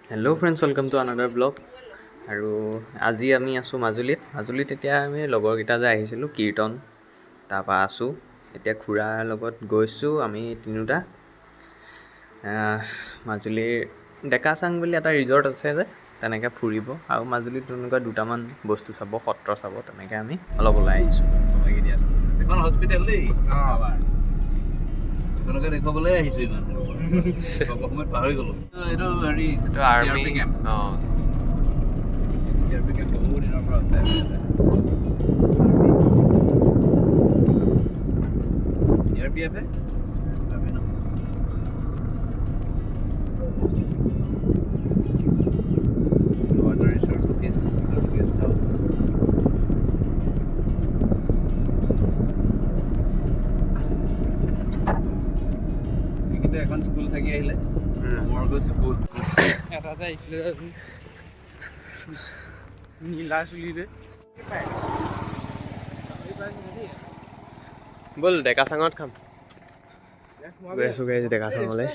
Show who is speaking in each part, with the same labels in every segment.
Speaker 1: Hello' friends, welcome to another blog. আৰু আজি আমি আছোঁ মাজুলীত এতিয়া আমি লগৰকেইটা যে আহিছিলোঁ কীৰ্তন, তাৰপৰা আছোঁ এতিয়া খুৰাৰ লগত গৈছোঁ আমি তিনিওটা মাজুলীৰ ডেকাচাং বুলি এটা ৰিজৰ্ট আছে যে তেনেকৈ ফুৰিব আৰু মাজুলীত তেনেকুৱা দুটামান বস্তু চাব, সত্ৰ চাব, তেনেকৈ আমি অলপ ওলাই আহিছোঁ।
Speaker 2: এখন হস্পিটেল দেই তেওঁলোকে দেখুৱাবলৈ আহিছোঁ ইমান সময়ত পাহৰি গ'লোঁ। এইটো হেৰি
Speaker 1: আৰ্মি
Speaker 2: কেম্প। CRP কেম্প বহু দিনৰ পৰা আছে। CRPF হে আৰ্মি ন। ৱাটাৰ ৰিচোৰ্চ অফিচ আৰু গেষ্ট হাউচ। এখন স্কুল থাকি আহিলে মৰ্গজ স্কুল এটাতে আহিছিলে নীলা চুলিৰে।
Speaker 1: ব'ল ডেকাচাঙত খাম। গৈ আছোঁ গাইজ ডেকাচাঙলৈ।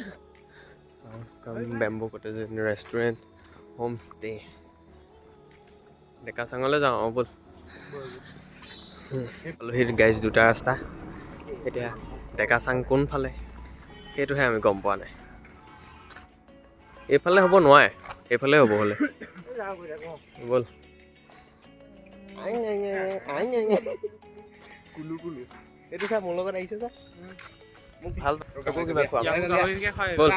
Speaker 1: Bamboo cottage restaurant, home stay. ডেকাচাঙলৈ যাওঁ ব'ল। সেই গাইজ দুটা ৰাস্তা। এতিয়া ডেকাচাং কোনফালে সেইটোহে আমি গম পোৱা নাই। এইফালে হ'ব নোৱাৰে, সেইফালে হ'ব হ'লে ব'ল। কুলু এইটো চা মোৰ লগত আহিছে চা, মোক ভাল আকৌ কিবা খোৱা ব'ল।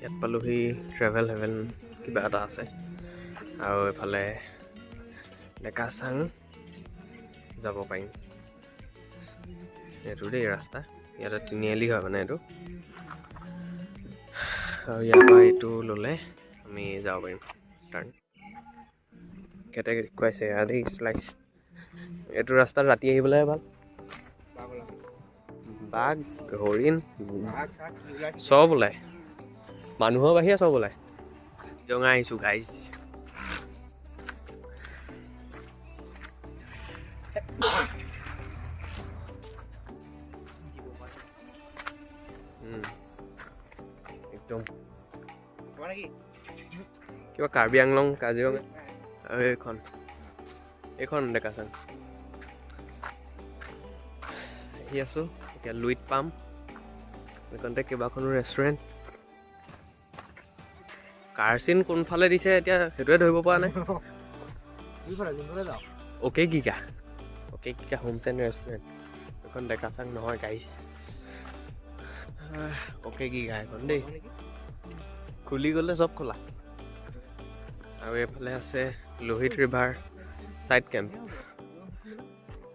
Speaker 1: ইয়াত পালোহি ট্ৰেভেল হেভেন কিবা এটা আছে আৰু এইফালে ডেকাচাং যাব পাৰিম। এইটো দেই ৰাস্তা, ইয়াতে তিনিআলি হয় মানে এইটো, আৰু ইয়াৰ পৰা এইটো ল'লে আমি যাব পাৰিম টাৰ্ণ। কেতে খুৱাইছে দেই শ্লাইচ। এইটো ৰাস্তাত ৰাতি আহিবলৈহে ভাল। বাঘ, হৰিণ চব ওলায়, মানুহৰ বাহিৰে চব ওলায়। জঙা আহিছোঁ গাইজ। একদম কিবা কাৰ্বি আংলং কাজিৰঙা আৰু এইখন ডেকাচাং আহি আছোঁ এতিয়া। লুইত পাম এইখনতে কেইবাখনো ৰেষ্টুৰেণ্ট। কাৰচিন কোনফালে দিছে এতিয়া সেইটোৱে ধৰিব পৰা নাই। Okay giga homes and restaurant. এইখন ডেকাচাং নহয় গাইজ, অ'কে গিগা এখন দেই। খুলি গ'লে চব খোলা। আৰু এইফালে আছে লোহিত ৰিভাৰ ছাইড কেম্প।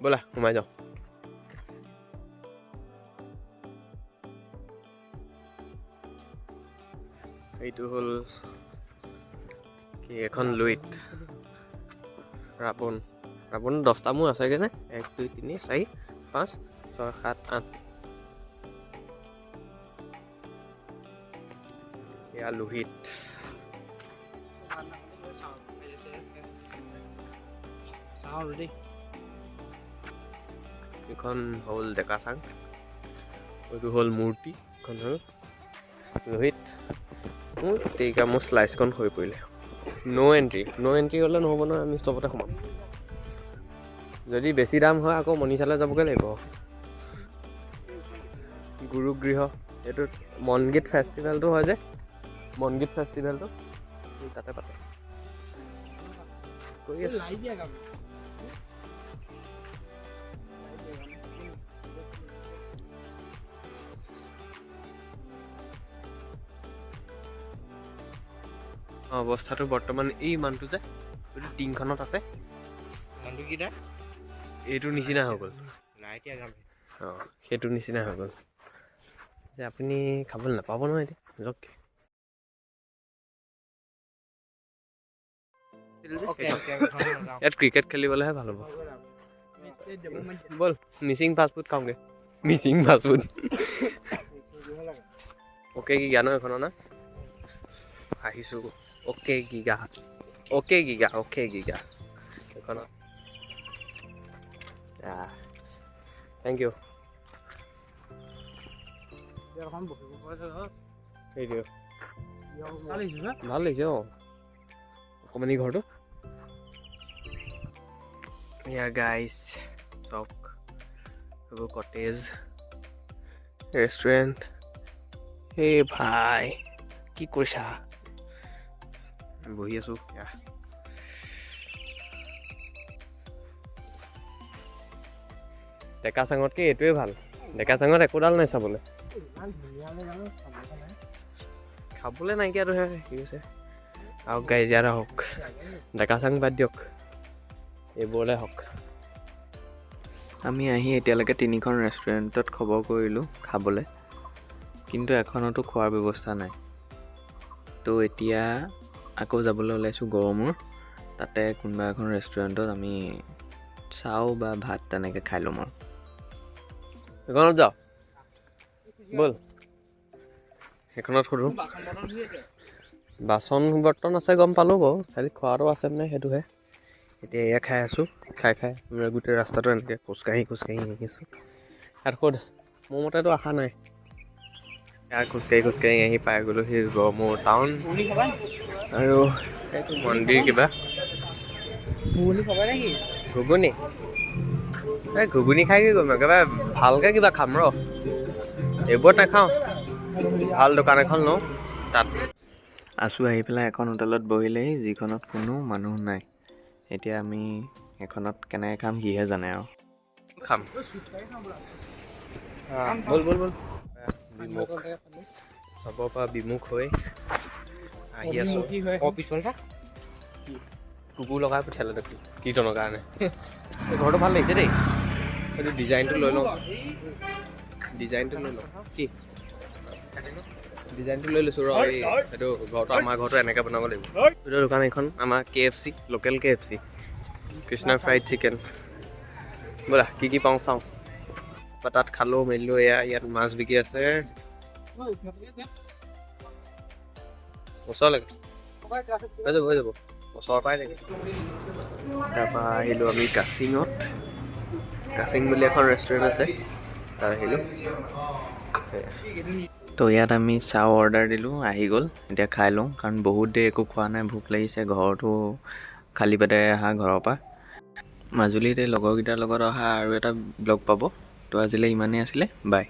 Speaker 1: ব'লা সোমাই যাওঁ। এইটো হ'ল কি এখন লুইত ৰাৱণ 10টা মোৰ আছেগৈ নে? 1 2 3 4 5 6 7 8। এয়া লোহিত। এইখন হ'ল ডেকাচাং, এইটো হ'ল মূৰ্তি, এইখন হ'ল লোহিত। মোৰ শ্লাইচখন হৈ পৰিলে। ন' এণ্ট্ৰি হ'লে নহ'ব নহয়, আমি চবতে সোমাম। যদি বেছি দাম হয় আকৌ মনিষালৈ যাবগৈ লাগিব। গুৰুগৃহ, এইটো মনগীত ফেষ্টিভেলটো হয় যে, মনগীত ফেষ্টিভেলটো তাতে পাতে। কৰি আছোঁ। অৱস্থাটো বৰ্তমান এই মানুহটো যে এইটো টিংখনত আছে, মানুহকেইটা এইটোৰ নিচিনা হৈ গ'ল। সেইটো নিচিনা হৈ গ'ল যে আপুনি খাবলৈ নাপাব নহয় এতিয়া যাওক। ইয়াত ক্ৰিকেট খেলিবলৈহে ভাল হ'ব। ব'ল মিচিং ফাষ্টফুড খাওঁগৈ। মিচিং ফাষ্টফুড অ'কে গিগা ন এইখনৰ না আহিছোঁ। অ'কে গিগা এইখনত। Thank you. এইটো ভাল লাগিছে অঁ অকণমানি ঘৰটো এয়া গাইজ চক এইবোৰ কটেজ ৰেষ্টুৰেণ্ট এই ভাই কি কৰিছা বহি আছোঁ ডেকা চাঙতকৈ এইটোৱে ভাল ডেকা চাঙত একোডাল নাই চাবলৈ খাবলৈ নাইকিয়াটোহে ঠিক আছে আৰু গাইজ ইয়াত হওক ডেকা চাং বাদ দিয়ক এইবোৰলৈ হওক আমি আহি এতিয়ালৈকে 3খন ৰেষ্টুৰেণ্টত খবৰ কৰিলোঁ খাবলৈ কিন্তু এখনতো খোৱাৰ ব্যৱস্থা নাই তো এতিয়া আকৌ যাবলৈ ওলাইছোঁ গড়মূৰ তাতে কোনোবা এখন ৰেষ্টুৰেণ্টত আমি চাও বা ভাত তেনেকৈ খাই ল'ম আৰু সেইখনত যাওঁ ব'ল সেইখনত সোধোঁ বাচন বৰ্তন আছে গম পালোঁ বাৰু খালি খোৱাটো আছে নাই সেইটোহে এতিয়া এয়া খাই আছোঁ খাই গোটেই ৰাস্তাটো এনেকৈ খোজকাঢ়ি আহি আছোঁ ইয়াত সোধ মোৰ মতেতো আশা নাই ইয়াত খোজকাঢ়ি আহি পাই গ'লোঁ সেই গড়মূৰ টাউন আৰু এইটো মন্দিৰ কিবা ঘুগুনি এই ঘুগুনি খাই কি কৰিম একেবাৰে ভালকৈ কিবা খাম ৰ এইবোৰত নাখাওঁ ভাল দোকান এখন লওঁ তাত আছোঁ আহি পেলাই এখন হোটেলত বহিলেহি যিখনত কোনো মানুহ নাই এতিয়া আমি এখনত কেনেকৈ খাম সিহে জানে আৰু খাম ব'ল বিমুখ চবৰ পৰা বিমুখ হৈ আহি আছোঁ কুকুৰ লগাই পঠিয়ালে দেখোন কীৰ্তনৰ কাৰণে ঘৰটো ভাল লাগিছে দেই এইটো ডিজাইনটো লৈ লওঁ কি ডিজাইনটো লৈ লৈছোঁ ৰ এইটো ঘৰটো আমাৰ ঘৰটো এনেকৈ বনাব লাগিব এইটো দোকান এখন আমাৰ KFC local KFC Krishna fried chicken ব'লা কি পাওঁ চাওঁ বা তাত খালোঁ মেলিলোঁ এয়া ইয়াত মাছ বিকি আছে ওচৰলৈকে হৈ যাব ওচৰৰ পৰাই লাগে তাৰপৰা আহিলোঁ আমি কাচিং বুলি এখন ৰেষ্টুৰেণ্ট আছে তাত আহিলোঁ তো ইয়াত আমি চাও অৰ্ডাৰ দিলোঁ আহি গ'ল এতিয়া খাই লওঁ কাৰণ বহুত দেৰি একো খোৱা নাই ভোক লাগিছে ঘৰটো খালী পেটেৰে অহা ঘৰৰ পৰা মাজুলীত এই লগৰকেইটাৰ লগত অহা আৰু এটা ব্লগ পাব তো আজিলৈ ইমানেই আছিলে বাই